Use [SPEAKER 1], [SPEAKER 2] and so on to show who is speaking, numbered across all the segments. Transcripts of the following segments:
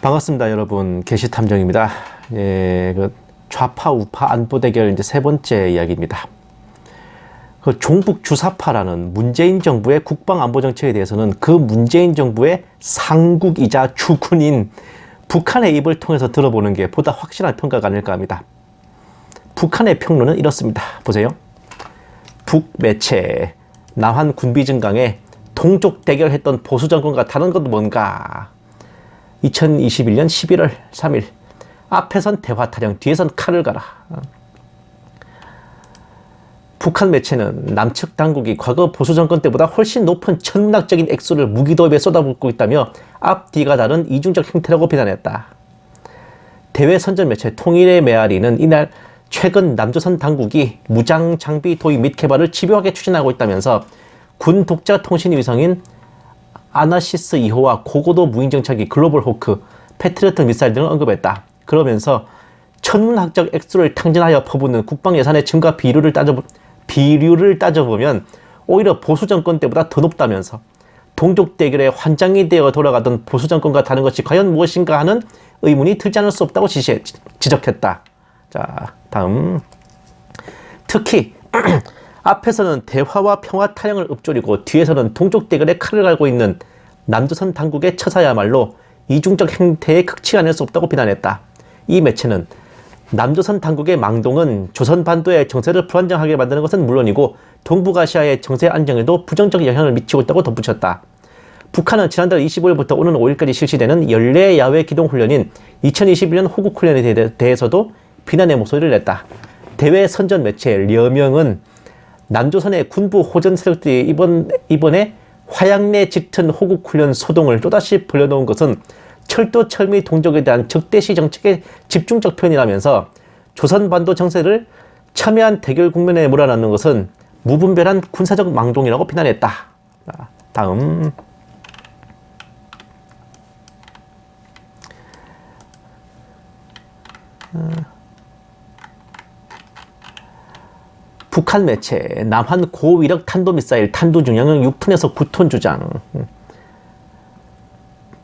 [SPEAKER 1] 반갑습니다, 여러분. 게시탐정입니다. 그 좌파 우파 안보 대결 이제 세 번째 이야기입니다. 그 종북 주사파라는 문재인 정부의 국방 안보 정책에 대해서는 그 문재인 정부의 상국이자 주군인 북한의 입을 통해서 들어보는 게 보다 확실한 평가가 아닐까 합니다. 북한의 평론은 이렇습니다. 보세요. 북매체 남한 군비 증강에 동족 대결했던 보수 정권과 다른 건 뭔가? 2021년 11월 3일 앞에선 대화 타령, 뒤에선 칼을 갈아. 북한 매체는 남측 당국이 과거 보수 정권 때보다 훨씬 높은 천문학적인 액수를 무기 도입에 쏟아붓고 있다며 앞뒤가 다른 이중적 형태라고 비난했다. 대외 선전 매체 통일의 메아리는 이날 최근 남조선 당국이 무장 장비 도입 및 개발을 집요하게 추진하고 있다면서 군 독자 통신 위성인 아나시스 2호와 고고도 무인정찰기 글로벌 호크, 패트리어트 미사일 등을 언급했다. 그러면서 천문학적 액수를 탕진하여 퍼붓는 국방 예산의 증가 비율을 따져보면 오히려 보수 정권 때보다 더 높다면서 동족 대결의 환장이 되어 돌아가던 보수 정권과 다른 것이 과연 무엇인가 하는 의문이 들지 않을 수 없다고 지적했다. 자, 다음. 특히 앞에서는 대화와 평화 타령을 읊조리고 뒤에서는 동족 대결에 칼을 갈고 있는 남조선 당국의 처사야말로 이중적 행태에 극치가 아닐 수 없다고 비난했다. 이 매체는 남조선 당국의 망동은 조선 반도의 정세를 불안정하게 만드는 것은 물론이고 동북아시아의 정세 안정에도 부정적 영향을 미치고 있다고 덧붙였다. 북한은 지난달 25일부터 오는 5일까지 실시되는 연례 야외 기동 훈련인 2021년 호국 훈련에 대해서도 비난의 목소리를 냈다. 대외 선전 매체 려명은 남조선의 군부 호전 세력들이 이번에 화양내 짙은 호국훈련 소동을 또다시 벌여놓은 것은 철도철미 동족에 대한 적대시 정책의 집중적 표현이라면서 조선반도 정세를 첨예한 대결 국면에 몰아넣는 것은 무분별한 군사적 망동이라고 비난했다. 다음. 북한 매체 남한 고위력 탄도미사일 탄두 중량은 6톤에서 9톤 주장.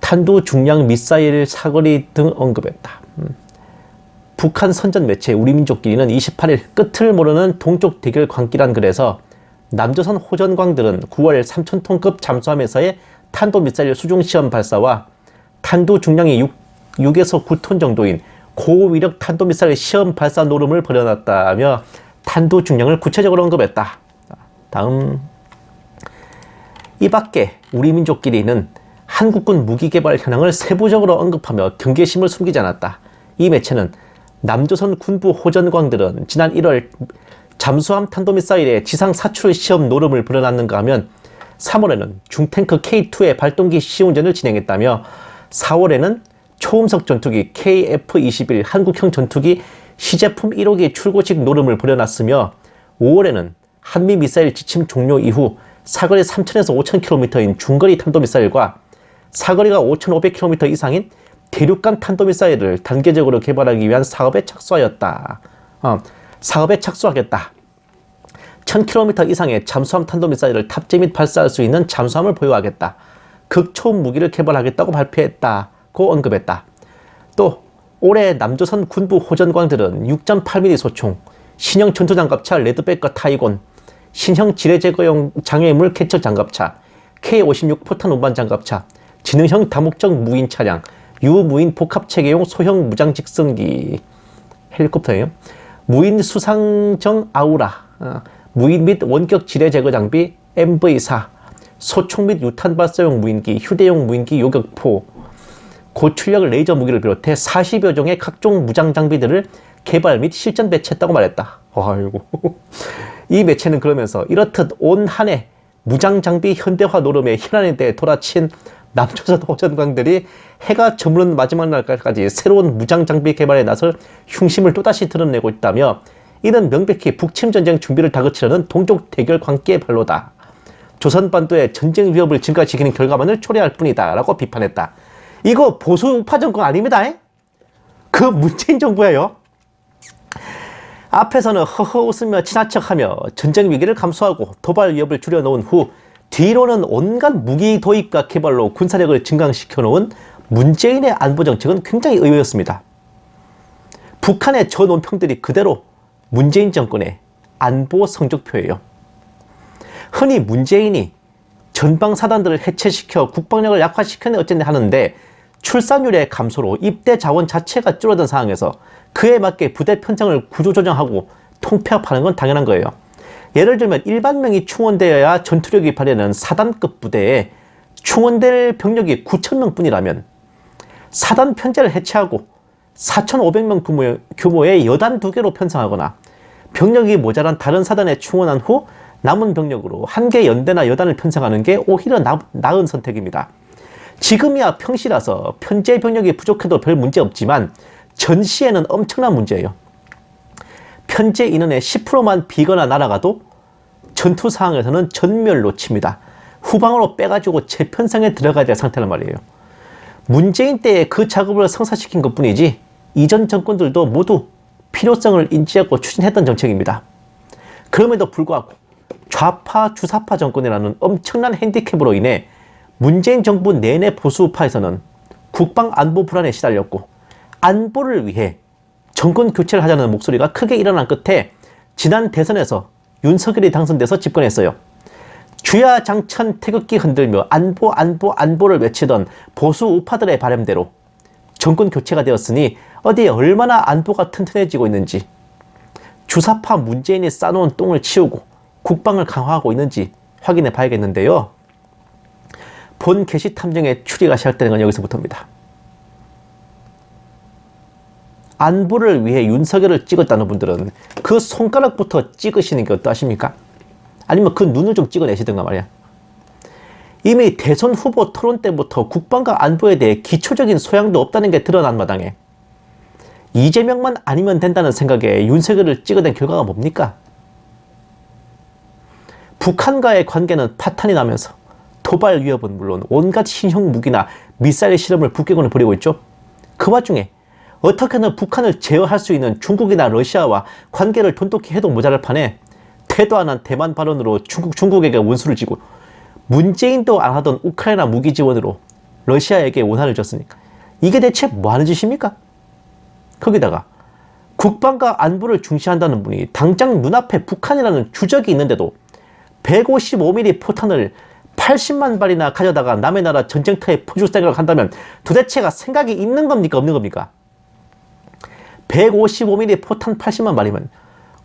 [SPEAKER 1] 탄두 중량 미사일 사거리 등 언급했다. 북한 선전 매체 우리민족끼리는 28일 끝을 모르는 동족 대결 광기란 글에서 남조선 호전광들은 9월 3,000톤급 잠수함에서의 탄도미사일 수중시험 발사와 탄두 중량이 6에서 9톤 정도인 고위력 탄도미사일 시험 발사 노름을 벌여놨다며 탄두 중량을 구체적으로 언급했다. 다음. 이 밖에 우리민족끼리는 한국군 무기개발 현황을 세부적으로 언급하며 경계심을 숨기지 않았다. 이 매체는 남조선 군부 호전광들은 지난 1월 잠수함 탄도미사일의 지상 사출 시험 노름을 벌여놨는가 하면 3월에는 중탱크 K2의 발동기 시운전을 진행했다며 4월에는 초음속 전투기 KF-21 한국형 전투기 시제품 1호기 출고식 노름을 벌여놨으며 5월에는 한미 미사일 지침 종료 이후 사거리 3,000에서 5,000km인 중거리 탄도미사일과 사거리가 5,500km 이상인 대륙간 탄도미사일을 단계적으로 개발하기 위한 사업에 착수하였다. 사업에 착수하겠다. 1,000km 이상의 잠수함 탄도미사일을 탑재 및 발사할 수 있는 잠수함을 보유하겠다. 극초음 무기를 개발하겠다고 발표했다고 언급했다. 또 올해 남조선 군부 호전광들은 6.8mm 소총, 신형 전투장갑차 레드백과 타이곤, 신형 지뢰제거용 장애물 캐처 장갑차, K56 포탄 운반 장갑차, 지능형 다목적 무인 차량, 유무인 복합체계용 소형 무장 직선기, 헬리콥터예요. 무인 수상정 아우라, 무인 및 원격 지뢰 제거 장비 MV4, 소총 및 유탄 발사용 무인기, 휴대용 무인기 요격포, 고출력 레이저 무기를 비롯해 40여 종의 각종 무장 장비들을 개발 및 실전 배치했다고 말했다. 아이고. 이 매체는 그러면서 이렇듯 온 한 해 무장 장비 현대화 노름의 현안에 대해 돌아친 남조선 호전광들이 해가 저무는 마지막 날까지 새로운 무장 장비 개발에 나설 흉심을 또다시 드러내고 있다며 이는 명백히 북침전쟁 준비를 다그치려는 동족 대결 광기의 발로다. 조선반도의 전쟁 위협을 증가시키는 결과만을 초래할 뿐이다 라고 비판했다. 이거 보수 우파 정권 아닙니다. 그 문재인 정부예요. 앞에서는 허허 웃으며 친한 척하며 전쟁 위기를 감수하고 도발 위협을 줄여놓은 후 뒤로는 온갖 무기 도입과 개발로 군사력을 증강시켜 놓은 문재인의 안보 정책은 굉장히 의외였습니다. 북한의 저 논평들이 그대로 문재인 정권의 안보 성적표예요. 흔히 문재인이 전방사단들을 해체시켜 국방력을 약화시켰네 어쨌네 하는데 출산율의 감소로 입대 자원 자체가 줄어든 상황에서 그에 맞게 부대 편성을 구조조정하고 통폐합하는 건 당연한 거예요. 예를 들면 일반명이 충원되어야 전투력이 발휘하는 사단급 부대에 충원될 병력이 9,000명 뿐이라면 사단 편제를 해체하고 4,500명 규모의 여단 2개로 편성하거나 병력이 모자란 다른 사단에 충원한 후 남은 병력으로 한 개 연대나 여단을 편성하는 게 오히려 나은 선택입니다. 지금이야 평시라서 편제 병력이 부족해도 별 문제 없지만 전시에는 엄청난 문제예요. 편제 인원의 10%만 비거나 날아가도 전투 상황에서는 전멸로 칩니다. 후방으로 빼가지고 재편성에 들어가야 될 상태란 말이에요. 문재인 때에 그 작업을 성사시킨 것뿐이지 이전 정권들도 모두 필요성을 인지하고 추진했던 정책입니다. 그럼에도 불구하고 좌파 주사파 정권이라는 엄청난 핸디캡으로 인해 문재인 정부 내내 보수파에서는 국방 안보 불안에 시달렸고 안보를 위해 정권 교체를 하자는 목소리가 크게 일어난 끝에 지난 대선에서 윤석열이 당선돼서 집권했어요. 주야장천 태극기 흔들며 안보를 외치던 보수 우파들의 바람대로 정권 교체가 되었으니 어디에 얼마나 안보가 튼튼해지고 있는지, 주사파 문재인이 쌓아놓은 똥을 치우고 국방을 강화하고 있는지 확인해 봐야겠는데요. 본 게시 탐정의 추리가 시작되는 건 여기서부터입니다. 안보를 위해 윤석열을 찍었다는 분들은 그 손가락부터 찍으시는 게 어떠하십니까? 아니면 그 눈을 좀 찍어내시든가 말이야. 이미 대선 후보 토론 때부터 국방과 안보에 대해 기초적인 소양도 없다는 게 드러난 마당에 이재명만 아니면 된다는 생각에 윤석열을 찍어낸 결과가 뭡니까? 북한과의 관계는 파탄이 나면서 도발 위협은 물론 온갖 신형 무기나 미사일 실험을 북경으로 벌이고 있죠. 그 와중에 어떻게든 북한을 제어할 수 있는 중국이나 러시아와 관계를 돈독히 해도 모자랄 판에 태도 안 한 대만 발언으로 중국에게 원수를 지고 문재인도 안 하던 우크라이나 무기 지원으로 러시아에게 원한을 줬으니까 이게 대체 뭐 하는 짓입니까? 거기다가 국방과 안보를 중시한다는 분이 당장 눈앞에 북한이라는 주적이 있는데도 155mm 포탄을 80만 발이나 가져다가 남의 나라 전쟁터에 퍼줄 생각을 한다면 도대체가 생각이 있는 겁니까 없는 겁니까? 155mm 포탄 80만 발이면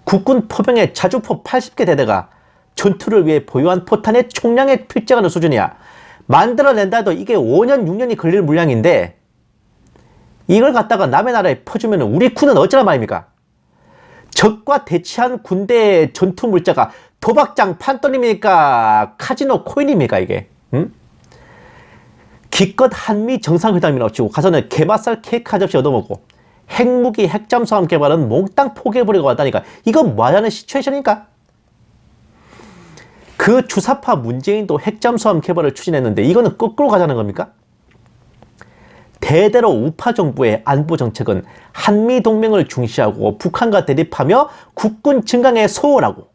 [SPEAKER 1] 국군 포병의 자주포 80개 대대가 전투를 위해 보유한 포탄의 총량에 필적하는 수준이야. 만들어낸다 해도 이게 5년 6년이 걸릴 물량인데 이걸 갖다가 남의 나라에 퍼주면 우리 군은 어쩌란 말입니까? 적과 대치한 군대의 전투 물자가 도박장 판돈입니까? 카지노 코인입니까 이게? 응? 기껏 한미 정상회담이라고 치고 가서는 게맛살 케이크 한 접시 얻어먹고 핵무기 핵잠수함 개발은 몽땅 포기해버리고 왔다니까 이거 뭐하자는 시츄에이션입니까? 그 주사파 문재인도 핵잠수함 개발을 추진했는데 이거는 거꾸로 가자는 겁니까? 대대로 우파 정부의 안보 정책은 한미동맹을 중시하고 북한과 대립하며 국군 증강에 소홀하고,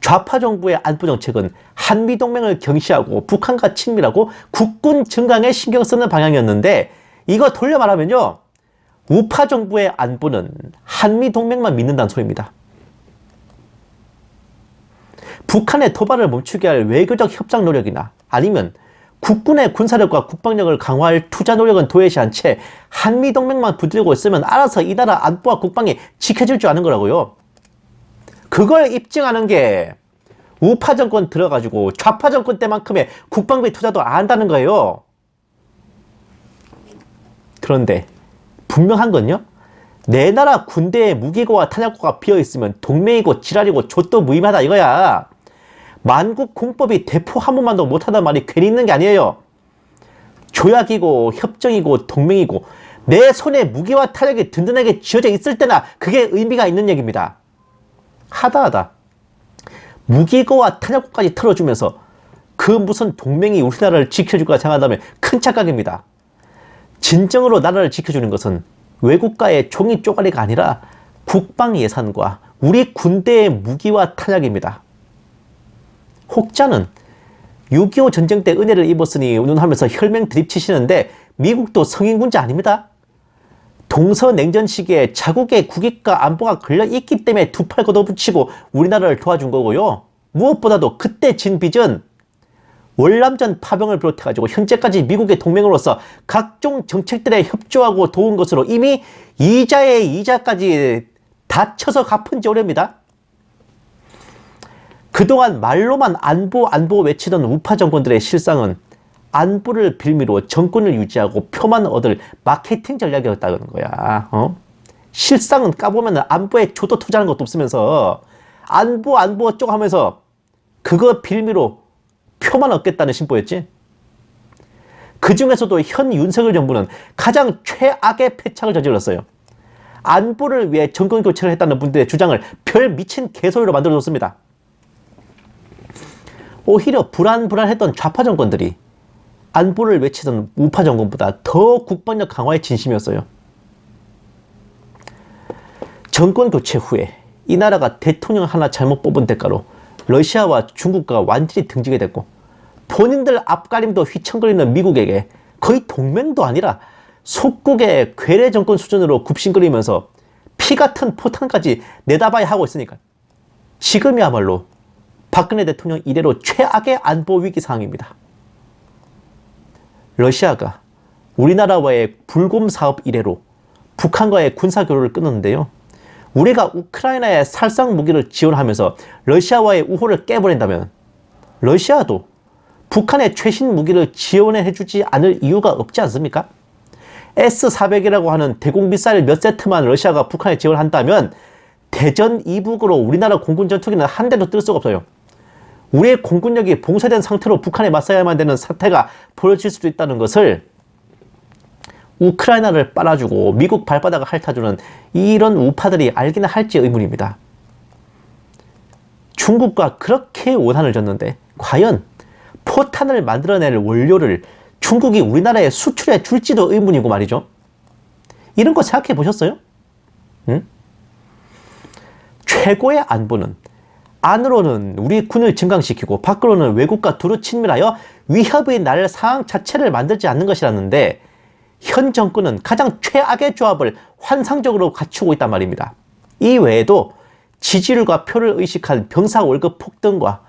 [SPEAKER 1] 좌파 정부의 안보 정책은 한미동맹을 경시하고 북한과 친밀하고 국군 증강에 신경 쓰는 방향이었는데 이거 돌려 말하면요, 우파 정부의 안보는 한미동맹만 믿는다는 소리입니다. 북한의 도발을 멈추게 할 외교적 협상 노력이나 아니면 국군의 군사력과 국방력을 강화할 투자 노력은 도외시한 채 한미동맹만 붙들고 있으면 알아서 이 나라 안보와 국방이 지켜질 줄 아는 거라고요. 그걸 입증하는 게 우파 정권 들어가지고 좌파 정권 때만큼의 국방비 투자도 안 한다는 거예요. 그런데 분명한 건요, 내 나라 군대에 무기고와 탄약고가 비어있으면 동맹이고 지랄이고 좆도 무의미하다 이거야. 만국 공법이 대포 한 번만도 못하단 말이 괜히 있는 게 아니에요. 조약이고 협정이고 동맹이고 내 손에 무기와 탄약이 든든하게 쥐어져 있을 때나 그게 의미가 있는 얘기입니다. 하다하다 무기고와 탄약고까지 털어주면서 그 무슨 동맹이 우리나라를 지켜줄 거라 생각한다면 큰 착각입니다. 진정으로 나라를 지켜주는 것은 외국가의 종이 쪼가리가 아니라 국방 예산과 우리 군대의 무기와 탄약입니다. 혹자는 6.25 전쟁 때 은혜를 입었으니 운운하면서 혈맹 드립치시는데 미국도 성인군자 아닙니다. 동서냉전 시기에 자국의 국익과 안보가 걸려있기 때문에 두 팔 걷어붙이고 우리나라를 도와준 거고요. 무엇보다도 그때 진 빚은 월남전 파병을 비롯해가지고 현재까지 미국의 동맹으로서 각종 정책들에 협조하고 도운 것으로 이미 이자의 이자까지 다 쳐서 갚은 지 오래입니다. 그동안 말로만 안보 외치던 우파 정권들의 실상은 안보를 빌미로 정권을 유지하고 표만 얻을 마케팅 전략이었다는 거야. 실상은 까보면 안보에 조도 투자하는 것도 없으면서 안보 어쩌고 하면서 그거 빌미로 표만 얻겠다는 심보였지. 그 중에서도 현 윤석열 정부는 가장 최악의 패착을 저질렀어요. 안보를 위해 정권 교체를 했다는 분들의 주장을 별 미친 개소리로 만들어줬습니다. 오히려 불안했던 좌파 정권들이 안보를 외치던 우파 정권보다 더 국방력 강화에 진심이었어요. 정권 교체 후에 이 나라가 대통령 하나 잘못 뽑은 대가로 러시아와 중국과 완전히 등지게 됐고 본인들 앞가림도 휘청거리는 미국에게 거의 동맹도 아니라 속국의 괴뢰 정권 수준으로 굽신거리면서 피 같은 포탄까지 내다봐야 하고 있으니까 지금이야말로 박근혜 대통령 이래로 최악의 안보 위기 상황입니다. 러시아가 우리나라와의 불곰 사업 이래로 북한과의 군사 교류를 끊었는데요. 우리가 우크라이나에 살상 무기를 지원하면서 러시아와의 우호를 깨버린다면 러시아도 북한의 최신 무기를 지원해주지 않을 이유가 없지 않습니까? S-400이라고 하는 대공 미사일 몇 세트만 러시아가 북한에 지원한다면 대전 이북으로 우리나라 공군 전투기는 한 대도 뜰 수가 없어요. 우리의 공군력이 봉쇄된 상태로 북한에 맞서야만 되는 사태가 벌어질 수도 있다는 것을 우크라이나를 빨아주고 미국 발바닥을 핥아주는 이런 우파들이 알기는 할지 의문입니다. 중국과 그렇게 원한을 줬는데 과연 포탄을 만들어낼 원료를 중국이 우리나라에 수출해 줄지도 의문이고 말이죠. 이런 거 생각해 보셨어요? 응? 최고의 안보는 안으로는 우리 군을 증강시키고 밖으로는 외국과 두루 친밀하여 위협이 날 상황 자체를 만들지 않는 것이라는데 현 정권은 가장 최악의 조합을 환상적으로 갖추고 있단 말입니다. 이 외에도 지지율과 표를 의식한 병사 월급 폭등과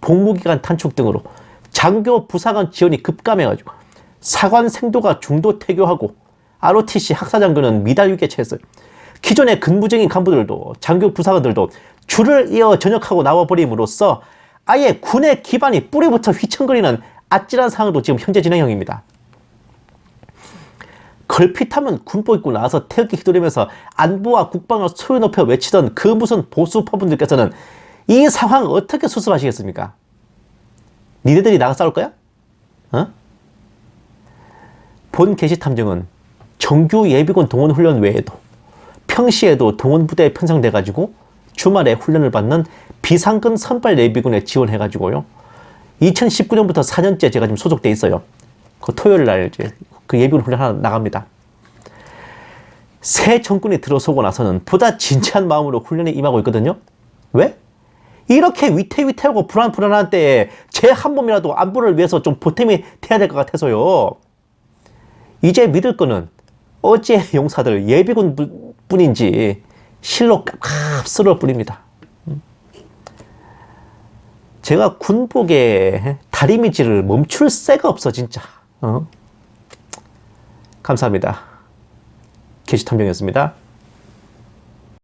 [SPEAKER 1] 복무기간 단축 등으로 장교 부사관 지원이 급감해가지고 사관 생도가 중도 퇴교하고 ROTC 학사장교는 미달 위기에 처했어요. 기존의 근무 중인 간부들도 장교 부사관들도 줄을 이어 전역하고 나와버림으로써 아예 군의 기반이 뿌리부터 휘청거리는 아찔한 상황도 지금 현재 진행형입니다. 걸핏하면 군복 입고 나와서 태극기 휘두르면서 안보와 국방을 소리 높여 외치던 그 무슨 보수파분들께서는 이 상황 어떻게 수습하시겠습니까? 니네들이 나가 싸울 거야? 본 게시탐정은 정규 예비군 동원 훈련 외에도 평시에도 동원 부대에 편성돼가지고 주말에 훈련을 받는 비상근 선발 예비군에 지원해가지고요. 2019년부터 4년째 제가 지금 소속돼 있어요. 그 토요일 날 이제 그 예비군 훈련 하나 나갑니다. 새 정권이 들어서고 나서는 보다 진지한 마음으로 훈련에 임하고 있거든요. 왜? 이렇게 위태위태하고 불안한 때에 제 한 몸이라도 안보를 위해서 좀 보탬이 돼야 될 것 같아서요. 이제 믿을 거는 어제 용사들 예비군 뿐인지 실로 깝깝스러울 뿐입니다. 제가 군복에 다리미질을 멈출 새가 없어 진짜. 감사합니다. 게시탐정이었습니다.